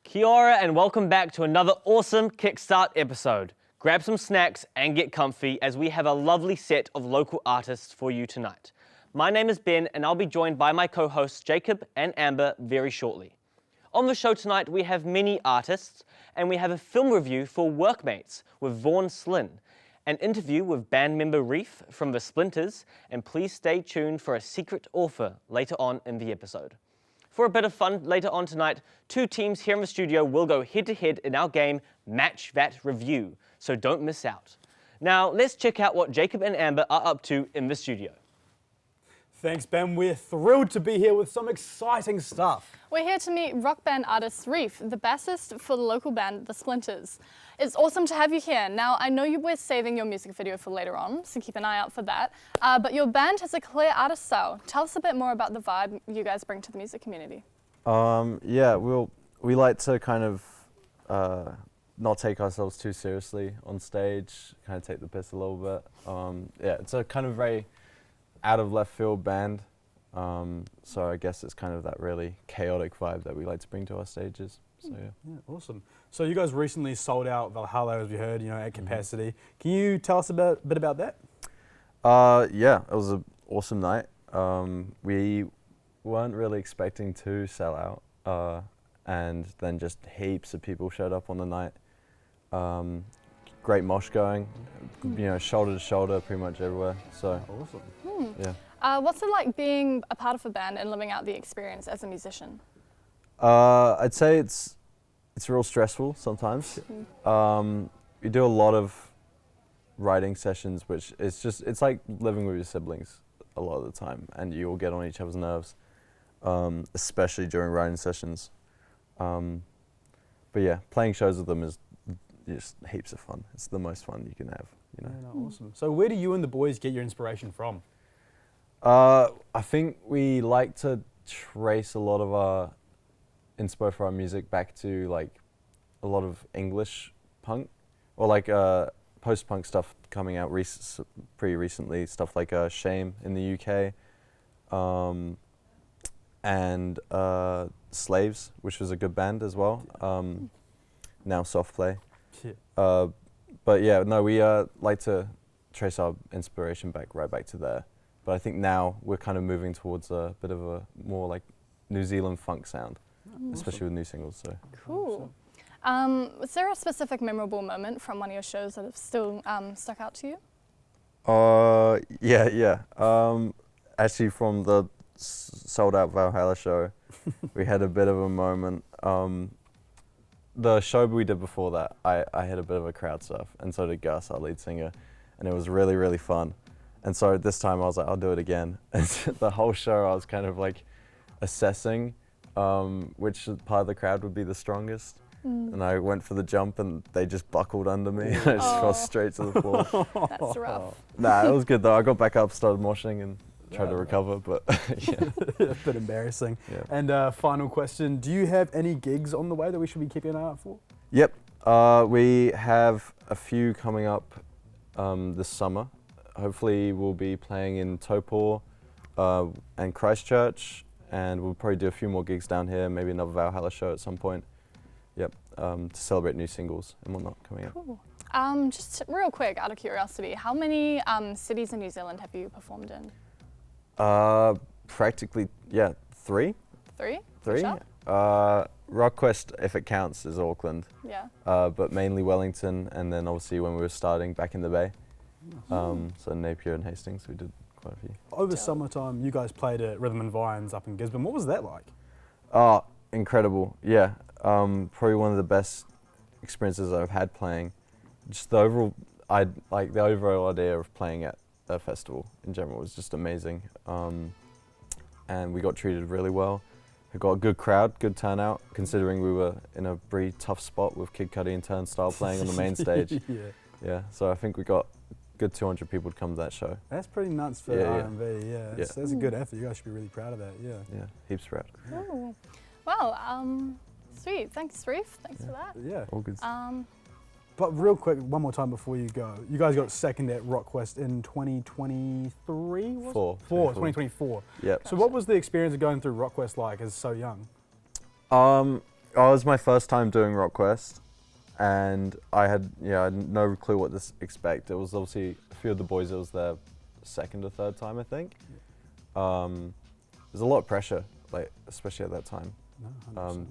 Kia ora and welcome back to another awesome Kickstart episode. Grab some snacks and get comfy as we have a lovely set of local artists for you tonight. My name is Ben and I'll be joined by my co-hosts Jacob and Amber very shortly. On the show tonight we have many artists and we have a film review for Workmates with Vaughan Slynn, an interview with band member Reef from The Splinters, and please stay tuned for a secret offer later on in the episode. For a bit of fun later on tonight, two teams here in the studio will go head-to-head in our game Match That Review, so don't miss out. Now, let's check out what Jacob and Amber are up to in the studio. Thanks, Ben. We're thrilled to be here with some exciting stuff. We're here to meet rock band artist Reef, the bassist for the local band The Splinters. It's awesome to have you here. Now, I know you were saving your music video for later on, so keep an eye out for that. But your band has a clear artist style. Tell us a bit more about the vibe you guys bring to the music community. We like to kind of not take ourselves too seriously on stage, kind of take the piss a little bit. It's a kind of very out of left field band. So I guess it's kind of that really chaotic vibe that we like to bring to our stages. So yeah, awesome. So you guys recently sold out Valhalla, as we heard, at capacity. Can you tell us a bit about that? It was an awesome night. We weren't really expecting to sell out, and then just heaps of people showed up on the night. Great mosh going, shoulder to shoulder pretty much everywhere. So awesome. Yeah. What's it like being a part of a band and living out the experience as a musician? I'd say it's real stressful sometimes. We do a lot of writing sessions, which it's like living with your siblings a lot of the time, and you all get on each other's nerves, especially during writing sessions. But yeah, playing shows with them is just heaps of fun. It's the most fun you can have. Awesome. So where do you and the boys get your inspiration from? I think we like to trace a lot of our inspo for our music back to like a lot of English punk or like post-punk stuff coming out pretty recently, stuff like Shame in the UK, and Slaves, which was a good band as well. Now Soft Play. Yeah. But yeah, no, we like to trace our inspiration right back to there. But I think now we're kind of moving towards a bit of a more like New Zealand funk sound, especially with new singles. So cool. Was there a specific memorable moment from one of your shows that have still stuck out to you? Yeah. Actually, from the sold out Valhalla show, we had a bit of a moment. The show we did before that, I had a bit of a crowd surf, and so did Gus, our lead singer, and it was really, really fun. And so this time I was like, I'll do it again. And the whole show I was kind of like assessing which part of the crowd would be the strongest. And I went for the jump and they just buckled under me. I just fell straight to the floor. That's rough. Nah, it was good though. I got back up, started moshing and tried to recover, but yeah. A bit embarrassing. Yeah. And final question, do you have any gigs on the way that we should be keeping an eye out for? Yep. We have a few coming up this summer. Hopefully we'll be playing in Taupo and Christchurch, and we'll probably do a few more gigs down here, maybe another Valhalla show at some point. Yep, to celebrate new singles and whatnot coming up. Cool. Just real quick, out of curiosity, how many cities in New Zealand have you performed in? Practically, yeah, three. Three? Sure? RockQuest, if it counts, is Auckland. Yeah. But mainly Wellington, and then obviously when we were starting back in the Bay. So Napier and Hastings, we did quite a few. Over summertime, you guys played at Rhythm and Vines up in Gisborne. What was that like? Oh, incredible, yeah. Probably one of the best experiences I've had playing. Just the overall, the overall idea of playing at a festival in general was just amazing. And we got treated really well. We got a good crowd, good turnout, considering we were in a pretty tough spot with Kid Cudi and Turnstile playing on the main stage. Yeah, so I think we got good 200 people to come to that show. That's pretty nuts for R&B, yeah. That's a good effort. You guys should be really proud of that, yeah. Yeah, heaps proud. Cool. Well, sweet. Thanks, Reef. Thanks for that. Yeah. All good. But real quick, one more time before you go. You guys got second at RockQuest in 2023? 2024. Yep. So what was the experience of going through RockQuest like as so young? It was my first time doing RockQuest, and I had no clue what to expect. It was obviously a few of the boys. It was their second or third time, I think. There's a lot of pressure, like especially at that time,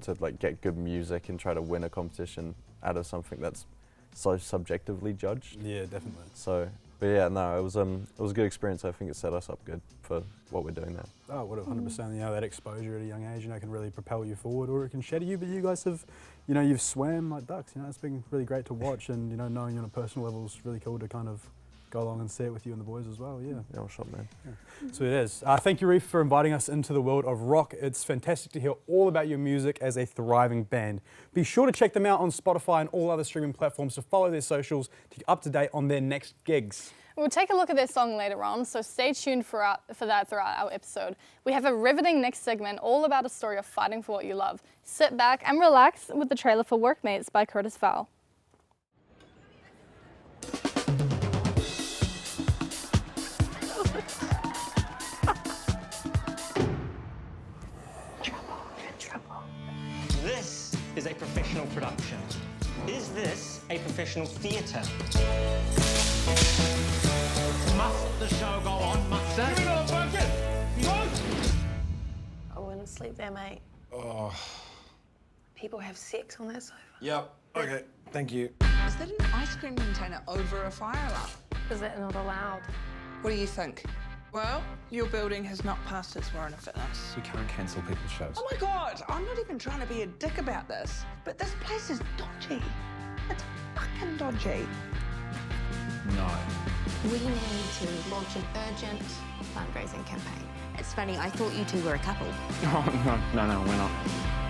to like get good music and try to win a competition out of something that's so subjectively judged. Yeah, definitely. So, but yeah, no, it was a good experience. I think it set us up good for what we're doing now. Oh, what 100%, that exposure at a young age, can really propel you forward, or it can shatter you. But you guys have, you've swam like ducks. It's been really great to watch, and knowing you on a personal level is really cool to kind of go along and see it with you and the boys as well. Yeah. Yeah, well shot, man. Yeah. So it is. Thank you, Reef, for inviting us into the world of rock. It's fantastic to hear all about your music as a thriving band. Be sure to check them out on Spotify and all other streaming platforms to follow their socials to get up to date on their next gigs. We'll take a look at their song later on, so stay tuned for that throughout our episode. We have a riveting next segment all about a story of fighting for what you love. Sit back and relax with the trailer for Workmates by Curtis Fowl. This is a professional production. Is this a professional theatre? Must the show go on? Must it? Give me another bucket! I wouldn't sleep there, mate. Oh. People have sex on that sofa. Yep. Okay. Thank you. Is that an ice cream container over a fire alarm? Is that not allowed? What do you think? Well, your building has not passed its warrant of fitness. We can't cancel people's shows. Oh my God, I'm not even trying to be a dick about this, but this place is dodgy. It's fucking dodgy. No. We need to launch an urgent fundraising campaign. It's funny, I thought you two were a couple. Oh, no, we're not.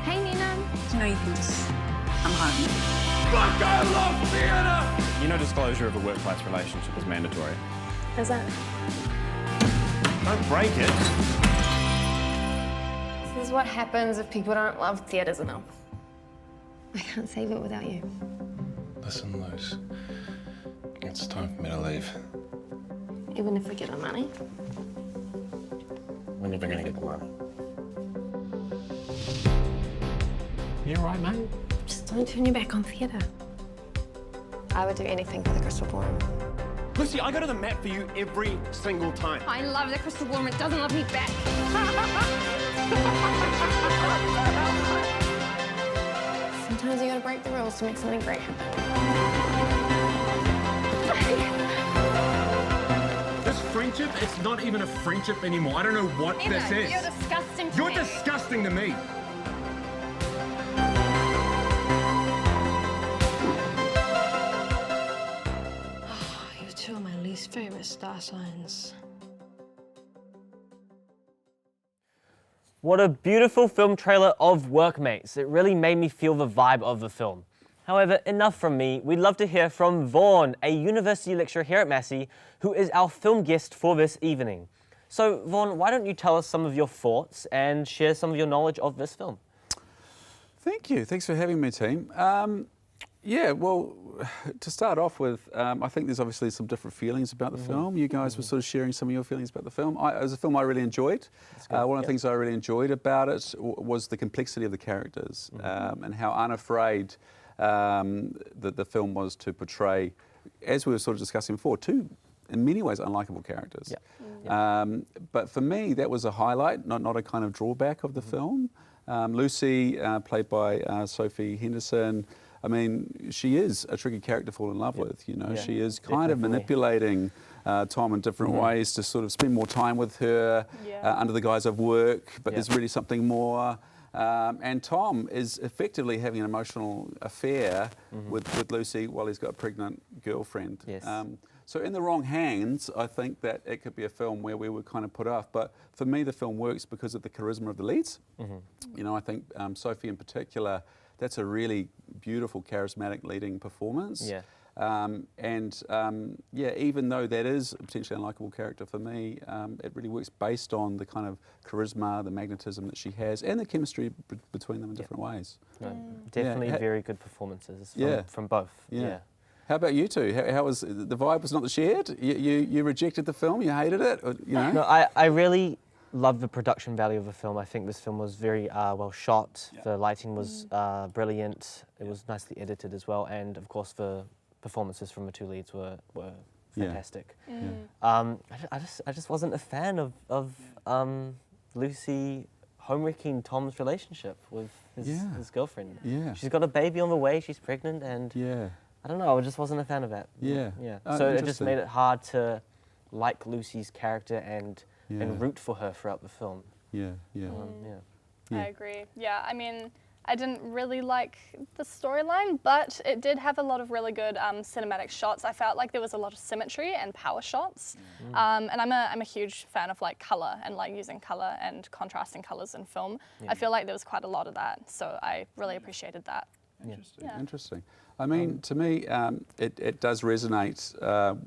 Hey, Nina. You know you can just come home. Fuck, I love theatre! You know disclosure of a workplace relationship is mandatory. Is that? Don't break it. This is what happens if people don't love theatres enough. I can't save it without you. Listen, Luce. It's time for me to leave. Even if we get our money. We're never gonna get the money. You all right, mate? Just don't turn your back on theatre. I would do anything for the Crystal Ballroom. Lucy, I go to the Met for you every single time. I love the Crystal Ballroom. It doesn't love me back. Sometimes you gotta break the rules to make something great happen. This friendship, it's not even a friendship anymore. I don't know what this is. You're disgusting to You're me. disgusting to me. You're two of my least favorite star signs. What a beautiful film trailer of Workmates. It really made me feel the vibe of the film. However, enough from me. We'd love to hear from Vaughn, a university lecturer here at Massey, who is our film guest for this evening. So, Vaughn, why don't you tell us some of your thoughts and share some of your knowledge of this film? Thank you. Thanks for having me, team. Yeah, well, to start off with, I think there's obviously some different feelings about the film. You guys were sort of sharing some of your feelings about the film. It was a film I really enjoyed. One of the things I really enjoyed about it was the complexity of the characters and how unafraid the film was to portray, as we were sort of discussing before, two, in many ways, unlikable characters. But for me, that was a highlight, not a kind of drawback of the film. Lucy, played by Sophie Henderson, I mean, she is a tricky character to fall in love with, you know. She is kind of manipulating Tom in different ways to sort of spend more time with her under the guise of work, but there's really something more. And Tom is effectively having an emotional affair with Lucy while he's got a pregnant girlfriend. So in the wrong hands, I think that it could be a film where we were kind of put off. But for me, the film works because of the charisma of the leads. You know, I think Sophie in particular, that's a really beautiful, charismatic leading performance. Even though that is a potentially unlikable character for me, it really works based on the kind of charisma, the magnetism that she has, and the chemistry between them in different ways. Definitely very good performances from both. How about you two? How was the vibe? Was not shared? You rejected the film? You hated it? Or, you know? No, I really love the production value of the film. I think this film was very well shot. The lighting was brilliant. It was nicely edited as well, and of course the performances from the two leads were fantastic. I just wasn't a fan of Lucy homewrecking Tom's relationship with his girlfriend. She's got a baby on the way. She's pregnant, and I don't know. I just wasn't a fan of that. So it just made it hard to like Lucy's character and root for her throughout the film. I agree. Yeah, I mean, I didn't really like the storyline, but it did have a lot of really good cinematic shots. I felt like there was a lot of symmetry and power shots, and I'm a huge fan of like color and like using color and contrasting colors in film. I feel like there was quite a lot of that, so I really appreciated that. Interesting. I mean, to me, it does resonate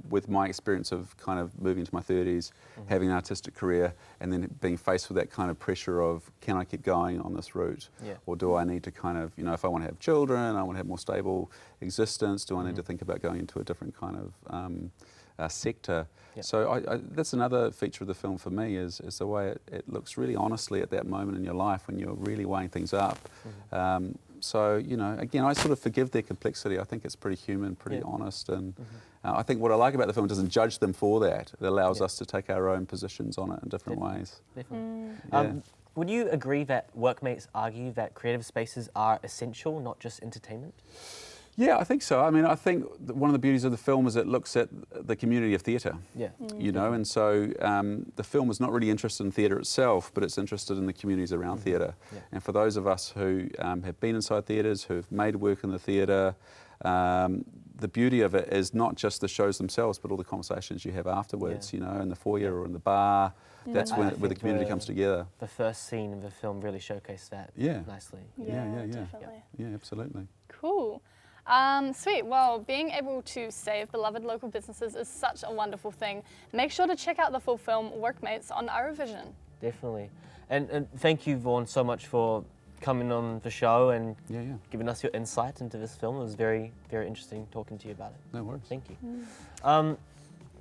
with my experience of kind of moving to my 30s, having an artistic career, and then being faced with that kind of pressure of, can I keep going on this route? Or do I need to kind of, if I want to have children, I want to have more stable existence, do I need to think about going into a different kind of sector? So that's another feature of the film for me is the way it looks really honestly at that moment in your life when you're really weighing things up. So, again, I sort of forgive their complexity. I think it's pretty human, pretty honest, and I think what I like about the film, it doesn't judge them for that. It allows us to take our own positions on it in different ways. Would you agree that workmates argue that creative spaces are essential, not just entertainment? Yeah, I think so. I mean, I think one of the beauties of the film is it looks at the community of theatre. And so the film is not really interested in theatre itself, but it's interested in the communities around theatre. And for those of us who have been inside theatres, who've made work in the theatre, the beauty of it is not just the shows themselves, but all the conversations you have afterwards, in the foyer or in the bar. That's where the community comes together. The first scene of the film really showcased that nicely. Definitely. Yeah, absolutely. Cool. Sweet. Well, being able to save beloved local businesses is such a wonderful thing. Make sure to check out the full film Workmates on Eurovision. Definitely. And thank you, Vaughan, so much for coming on the show and giving us your insight into this film. It was very, very interesting talking to you about it. No worries. Thank you.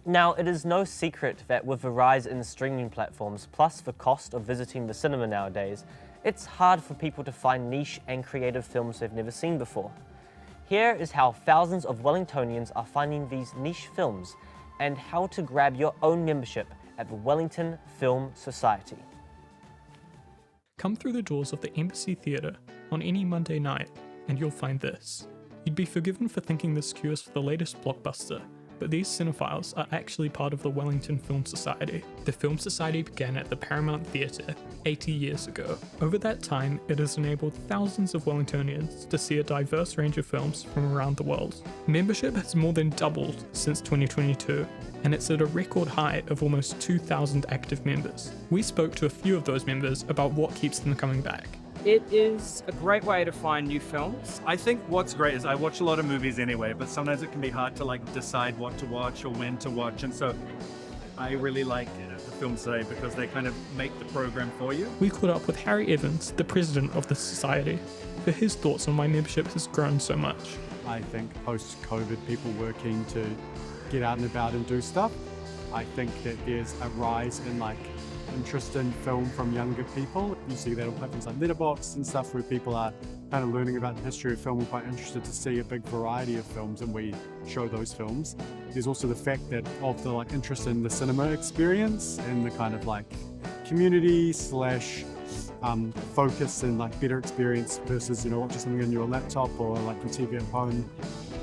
Now, it is no secret that with the rise in streaming platforms, plus the cost of visiting the cinema nowadays, it's hard for people to find niche and creative films they've never seen before. Here is how thousands of Wellingtonians are finding these niche films and how to grab your own membership at the Wellington Film Society. Come through the doors of the Embassy Theatre on any Monday night and you'll find this. You'd be forgiven for thinking this queue is for the latest blockbuster, but these cinephiles are actually part of the Wellington Film Society. The Film Society began at the Paramount Theatre 80 years ago. Over that time, it has enabled thousands of Wellingtonians to see a diverse range of films from around the world. Membership has more than doubled since 2022, and it's at a record high of almost 2,000 active members. We spoke to a few of those members about what keeps them coming back. It is a great way to find new films. I think what's great is I watch a lot of movies anyway, but sometimes it can be hard to decide what to watch or when to watch, and so I really like the Film Society because they kind of make the program for you. We caught up with Harry Evans, the president of the society, for his thoughts on why membership has grown so much. I think post-COVID people were keen to get out and about and do stuff. I think that there's a rise in interest in film from younger people. You see that on platforms like Letterboxd and stuff where people are kind of learning about the history of film and quite interested to see a big variety of films, and we show those films. There's also the fact that of the interest in the cinema experience and the kind of community slash focus and better experience versus watching something on your laptop or on TV at home.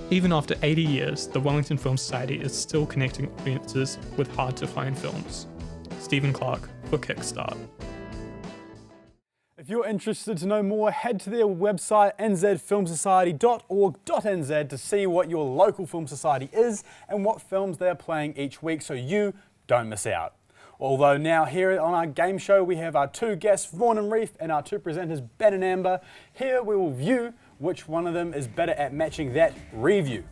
Even after 80 years, the Wellington Film Society is still connecting audiences with hard to find films. Stephen Clark for Kickstart. If you're interested to know more, head to their website nzfilmsociety.org.nz to see what your local film society is and what films they are playing each week so you don't miss out. Although now here on our game show we have our two guests, Vaughan and Reef, and our two presenters, Ben and Amber. Here we will view which one of them is better at matching that review.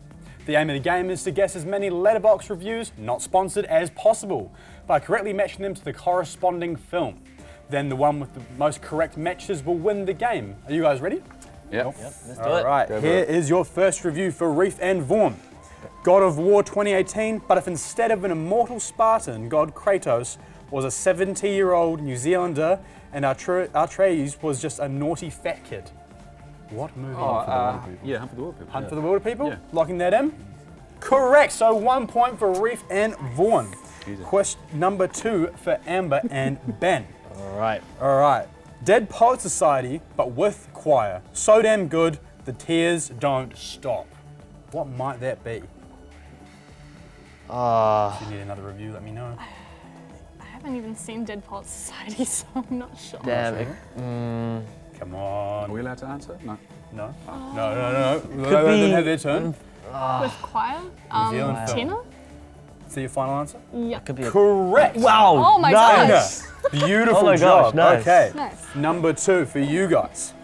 The aim of the game is to guess as many Letterboxd reviews, not sponsored, as possible, by correctly matching them to the corresponding film. Then the one with the most correct matches will win the game. Are you guys ready? Yep. Let's do it. All right, here is your first review for Reef and Vaughan. God of War 2018, but if instead of an immortal Spartan god Kratos, was a 70-year-old New Zealander, and Atreides was just a naughty fat kid. What movie? Yeah, Hunt for the Wilder People. Hunt for the Wilder People? Yeah. Locking that in? Correct. So 1 point for Reef and Vaughan. Question number 2 for Amber and Ben. All right. All right. Dead Poet Society, but with choir. So damn good, the tears don't stop. What might that be? If you need another review, let me know. I haven't even seen Dead Poets Society, so I'm not sure. Damn. Come on. Are we allowed to answer? No. No? No. Could Let them be- have their turn. With choir? Zealand film. Tina? So your final answer? Yeah. Could be a- Correct. Wow. Oh my nice. gosh. Beautiful Oh my job. gosh, nice. Okay. Nice. Number 2 for you guys.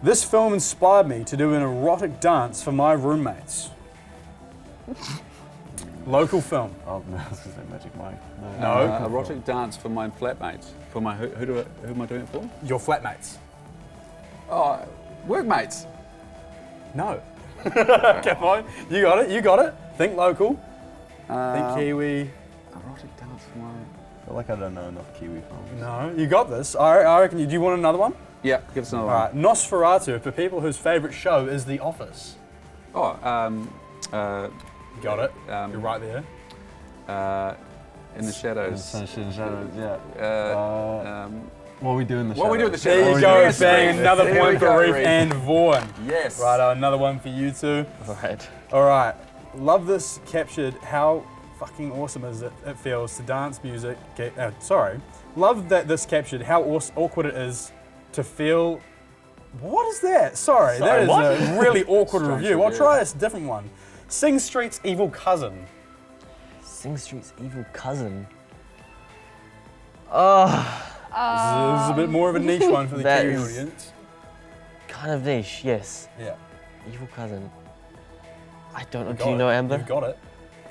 This film inspired me to do an erotic dance for my roommates. Local film. Oh, no, I was going to say Magic Mike. No. Erotic dance for my flatmates. For my who am I doing it for? Your flatmates. Oh, workmates. No. Come on. You got it. Think local. Think Kiwi. Erotic dance for my. I feel like I don't know enough Kiwi films. No, you got this. I reckon do you want another one? Yeah, give us another All one. right. Nosferatu for people whose favourite show is The Office. Oh, Got it. You're right there. In the shadows. Sunshine Shadows, yeah. What we do in the What we do in the There shadows. you go, Yes, bang. Reef. Another There point we for go, Reef Reef. and Vaughan. Yes. Right, another one for you two. All right. All right. Love this captured how fucking awesome it feels to dance music. Love that this captured how awkward it is to feel. What is that? Sorry, that is what? a really awkward Strange review. I'll review. try this different one. Sing Street's Evil Cousin. Sing Street's evil cousin. This is a bit more of a niche one for the That Kiwi is- audience. Kind of niche, yes. Yeah. Evil cousin. I don't know. Got Do you know it. Amber? You've got it.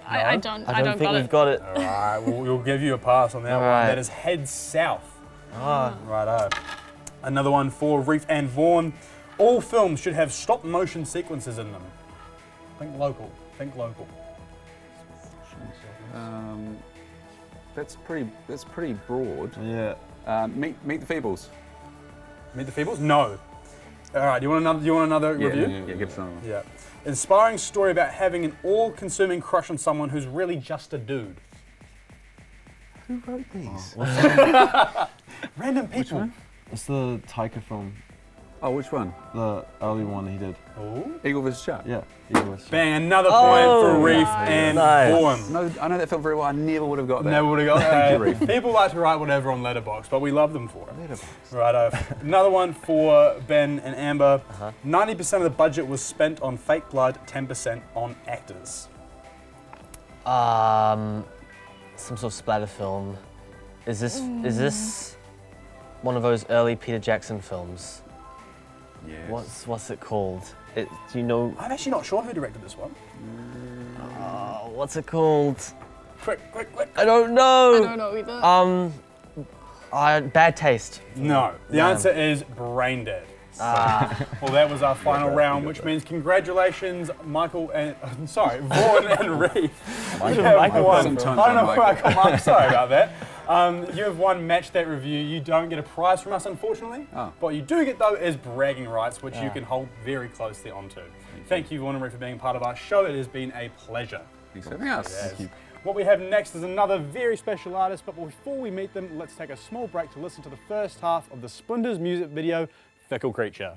I don't I don't think got we've it. got it. All right, we'll give you a pass on that one. Alright. That is Head South. Ah. Righto. Another one for Reef and Vaughan. All films should have stop motion sequences in them. Think local. Think local. That's pretty broad. Yeah. Meet the Feebles. Meet the Feebles? No. All right. Do you want another review? Yeah, give us another one. Yeah. Inspiring story about having an all-consuming crush on someone who's really just a dude. Who wrote these? Random people. It's the Taika film, Oh, which one? the early one he did. Ooh. Eagle vs. Shark. Yeah, he was. Bang! Another point for Reef nice. and Nice. Vaughan. No, I know that film very well. I never would have got that. Never would have got Thank you, that. Reef. People like to write whatever on Letterboxd, but we love them for it. Righto. Another one for Ben and Amber. 90% of the budget was spent on fake blood, 10% on actors. Some sort of splatter film. Is this one of those early Peter Jackson films? Yes. What's it called? Do you know? I'm actually not sure who directed this one. What's it called? Quick. I don't know. I don't know either. Bad Taste. No. The Damn. answer is Brain Dead. Well, that was our final round, which means congratulations, Vaughan and Reef. You have won. Sometimes I don't know I'm where I come up. Sorry about that. You have won Match That Review. You don't get a prize from us, unfortunately. Oh. What you do get, though, is bragging rights, which you can hold very closely onto. Thank you, Vaughan and Reef, for being part of our show. It has been a pleasure. Thanks for having us. Thank you. What we have next is another very special artist, but before we meet them, let's take a small break to listen to the first half of the Splinters music video, Fickle Creature.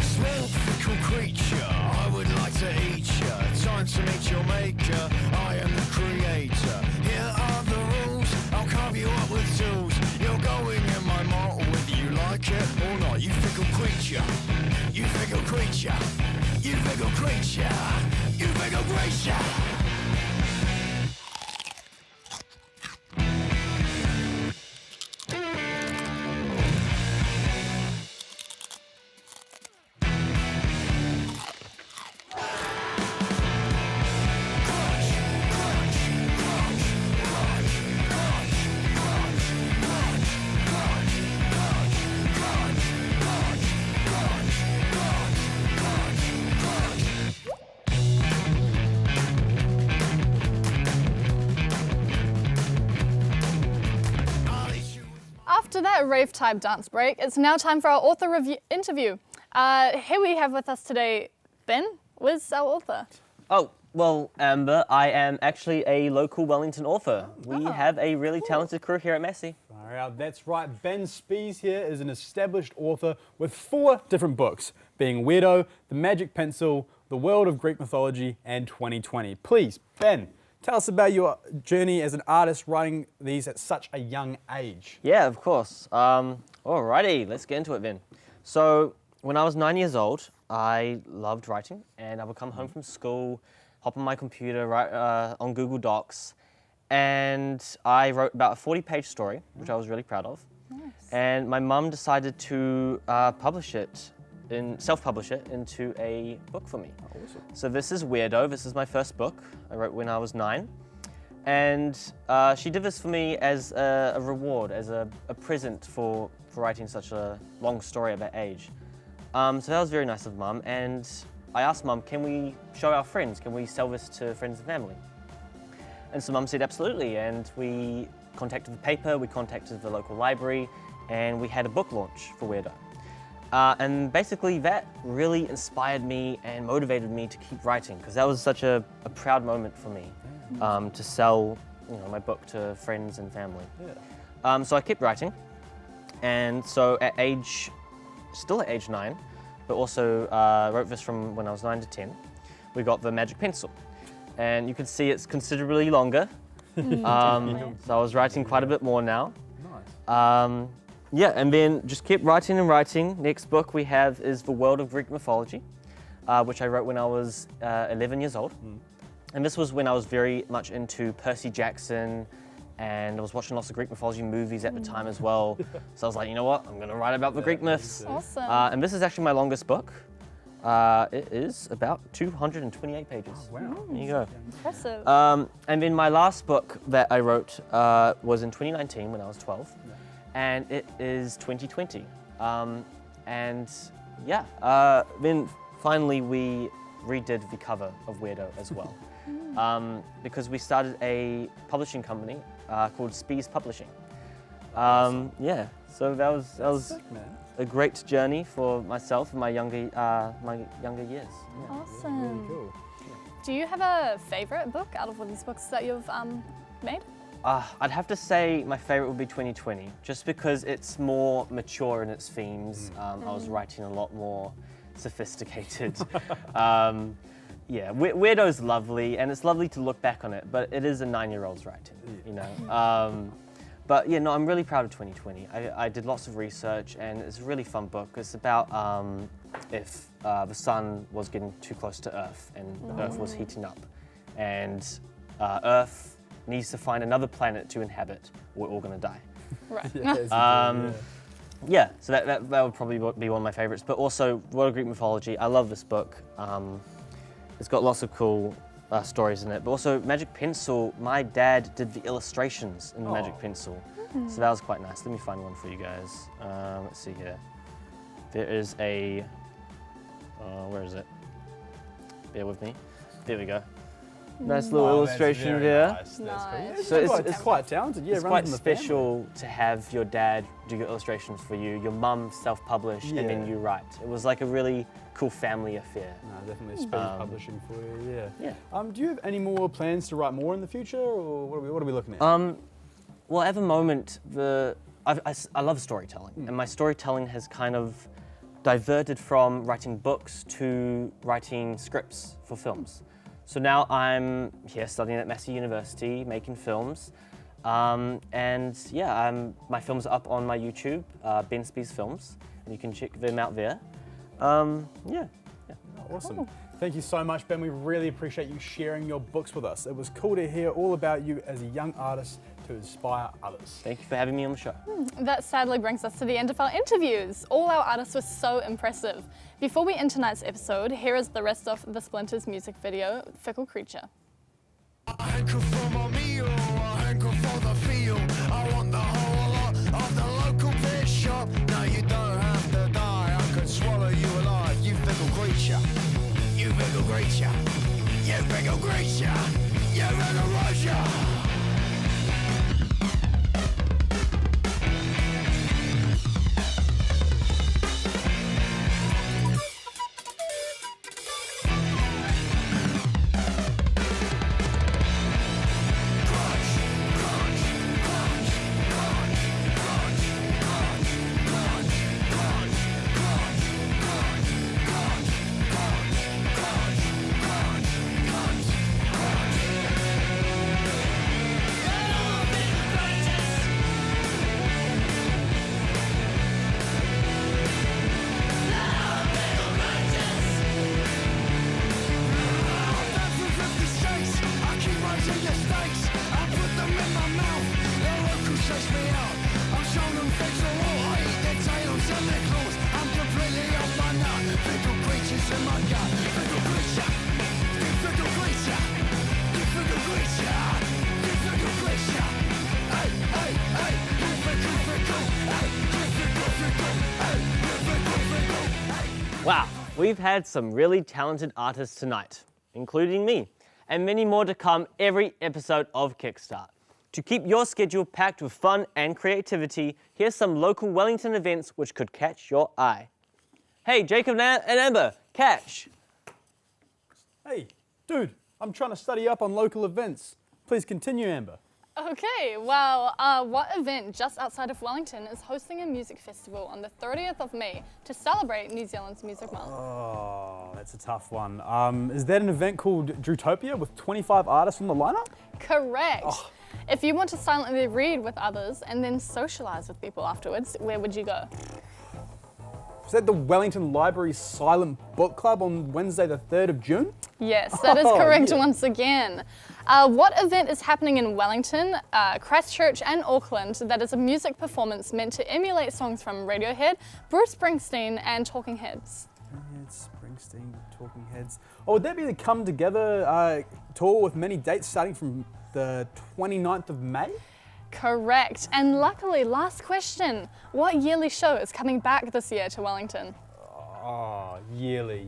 Small fickle creature, I would like to eat ya. Time to meet your maker, I am the creator. Here are the rules, I'll carve you up with tools. You're going in my mortal whether you like it or not. You fickle creature, you fickle creature, you fickle creature, you fickle creature. Crunch, crunch, After that rave-type dance break, it's now time for our author interview. Here we have with us today, Ben. Where's our author? Oh, well, Amber, I am actually a local Wellington author. We have a really talented crew here at Massey. All right, that's right. Ben Spies here is an established author with 4 different books, being Weirdo, The Magic Pencil, The World of Greek Mythology, and 2020. Please, Ben, tell us about your journey as an artist writing these at such a young age. Yeah, of course. Alrighty, let's get into it then. So, when I was 9 years old, I loved writing, and I would come home from school, hop on my computer, write on Google Docs, and I wrote about a 40-page story, which I was really proud of. Nice. And my mum decided to self-publish it into a book for me. Awesome. So this is Weirdo. This is my first book. I wrote when I was 9. And she did this for me as a reward, as a present for writing such a long story at that age. So that was very nice of Mum. And I asked Mum, can we show our friends? Can we sell this to friends and family? And so Mum said absolutely. And we contacted the paper, we contacted the local library, and we had a book launch for Weirdo. And basically that really inspired me and motivated me to keep writing, because that was such a proud moment for me, to sell my book to friends and family. Yeah. So I kept writing, and so still at age 9, but also wrote this from when I was 9 to 10, we got the Magic Pencil. And you can see it's considerably longer. So I was writing quite a bit more now. Nice. Yeah, and then just kept writing and writing. Next book we have is The World of Greek Mythology, which I wrote when I was 11 years old. And this was when I was very much into Percy Jackson, and I was watching lots of Greek mythology movies at the time as well. So I was like, you know what, I'm gonna write about the Greek myths. Awesome. And this is actually my longest book. It is about 228 pages. Oh, wow. There you go. Impressive. And then my last book that I wrote was in 2019 when I was 12. And it is 2020. And yeah, then finally we redid the cover of Weirdo as well. Because we started a publishing company called Spies Publishing. Yeah, so that was sick, man. A great journey for myself and my younger years. Yeah. Awesome. Really cool. Do you have a favorite book out of all these books that you've made? I'd have to say my favorite would be 2020, just because it's more mature in its themes. I was writing a lot more sophisticated. Yeah, Weirdo's lovely, and it's lovely to look back on it, but it is a 9-year-old's writing, you know. But yeah, no, I'm really proud of 2020. I did lots of research, and it's a really fun book. It's about if the sun was getting too close to Earth, and Earth was heating up, and Earth needs to find another planet to inhabit, we're all gonna die. Right. Yeah, so that would probably be one of my favorites. But also, World of Greek Mythology, I love this book. It's got lots of cool stories in it. But also, Magic Pencil, my dad did the illustrations in the Magic Pencil. So that was quite nice. Let me find one for you guys. Let's see here. There is a, where is it? Bear with me. There we go. Nice little illustration there. Nice. So it's quite talented. Yeah, it's quite special to have your dad do your illustrations for you, your mum self-publish, and then you write. It was like a really cool family affair. No, definitely Spies Publishing for you. Yeah. Yeah. Do you have any more plans to write more in the future, or what are we looking at? Well, at the moment, I love storytelling, and my storytelling has kind of diverted from writing books to writing scripts for films. So now I'm here studying at Massey University, making films. And yeah, my films are up on my YouTube, Ben Spies Films, and you can check them out there. Yeah. Awesome. Cool. Thank you so much, Ben. We really appreciate you sharing your books with us. It was cool to hear all about you as a young artist to inspire others. Thank you for having me on the show. That sadly brings us to the end of our interviews. All our artists were so impressive. Before we end tonight's episode, here is the rest of the Splinters music video, Fickle Creature. I hanker for my meal, I hanker for the feel. I want the whole lot of the local fish shop. No, you don't have to die, I could swallow you alive. You fickle creature, you fickle creature, you fickle creature, you fickle creature. Wow, we've had some really talented artists tonight, including me, and many more to come every episode of Kickstart. To keep your schedule packed with fun and creativity, here's some local Wellington events which could catch your eye. Hey, Jacob and Amber, catch! Hey, dude, I'm trying to study up on local events. Please continue, Amber. Okay, well, what event just outside of Wellington is hosting a music festival on the 30th of May to celebrate New Zealand's Music Month? Oh, that's a tough one. Is that an event called Drewtopia with 25 artists on the lineup? Correct. Oh. If you want to silently read with others and then socialise with people afterwards, where would you go? Is that the Wellington Library Silent Book Club on Wednesday the 3rd of June? Yes, that is correct once again. What event is happening in Wellington, Christchurch and Auckland that is a music performance meant to emulate songs from Radiohead, Bruce Springsteen and Talking Heads? Springsteen, Talking Heads. Oh, would that be the Come Together tour with many dates starting from the 29th of May? Correct. And luckily, last question. What yearly show is coming back this year to Wellington? Oh, yearly.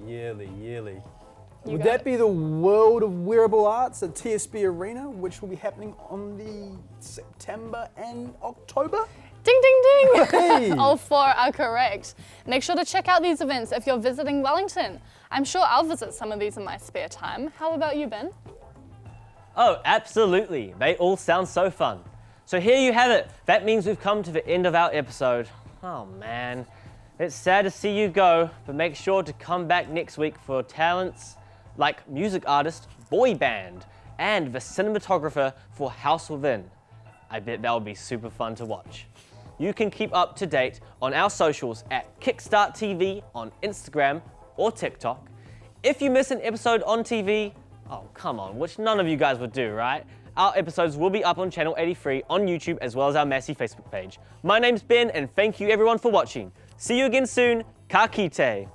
Would that be the World of Wearable Arts at TSB Arena, which will be happening on the September and October? Ding, ding, ding! Hey. All four are correct. Make sure to check out these events if you're visiting Wellington. I'm sure I'll visit some of these in my spare time. How about you, Ben? Oh, absolutely. They all sound so fun. So here you have it. That means we've come to the end of our episode. Oh man, it's sad to see you go, but make sure to come back next week for talents like music artist, boy band, and the cinematographer for House Within. I bet that'll be super fun to watch. You can keep up to date on our socials at Kickstart TV on Instagram or TikTok. If you miss an episode on TV, oh come on, which none of you guys would do, right? Our episodes will be up on Channel 83 on YouTube as well as our Massey Facebook page. My name's Ben and thank you everyone for watching. See you again soon. Ka kite.